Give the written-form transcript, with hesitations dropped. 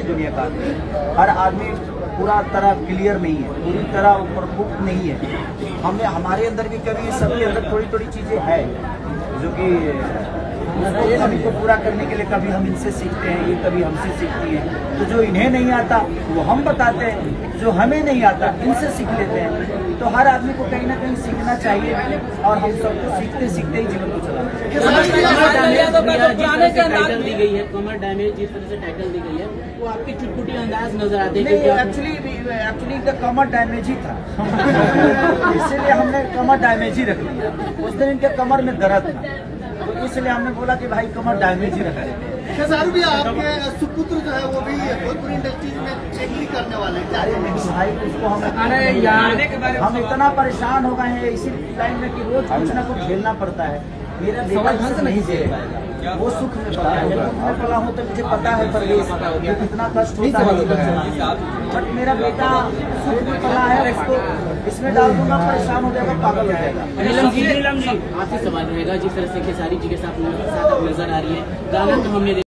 दुनिया का आदमी, हर आदमी पूरा तरह क्लियर नहीं है, पूरी तरह परफेक्ट नहीं है। हमें हमारे अंदर भी कभी सबके अंदर थोड़ी थोड़ी चीजें है जो कि सभी को पूरा करने के लिए कभी हम इनसे सीखते हैं, ये कभी हमसे सीखती हैं। तो जो इन्हें नहीं आता वो हम बताते हैं, जो हमें नहीं आता इनसे सीख लेते हैं। तो हर आदमी को कहीं ना कहीं सीखना चाहिए और हम सबको सीखते सीखते ही जीवन को चलाना चाहिए। कमर डैमेज जिस तरह से टैकल दी गई है वो आपकी चुटपुटी अंदाज नजर आते हैं। एक्चुअली कमर डैमेज ही था इसीलिए हमने कमर डैमेज ही रख लिया। उस दिन इनके कमर में दर्द था तो इसलिए हमने बोला कि भाई कमर डैमेज ही रखा है। खेसारी भी आपके सुपुत्र जो है वो भी भोजपुरी इंडस्ट्री में एंट्री करने वाले हैं। भाई उसको हम इतना परेशान हो गए हैं इसी लाइन में कि रोज कुछ ना कुछ झेलना पड़ता है। मेरा बेटा से नहीं झेल पाएगा, वो सुख में पला है, दुख में पला हूँ तो मुझे पता है परदेश कितना कष्ट होता है। बट मेरा बेटा सुख में पला है, उसको इसमें डाल दूंगा परेशान हो जाएगा, पागल हो जाएगा। आपसे सवाल रहेगा जिस तरह से खेसारी जी के साथ नजर आ रही है गाना तो हमने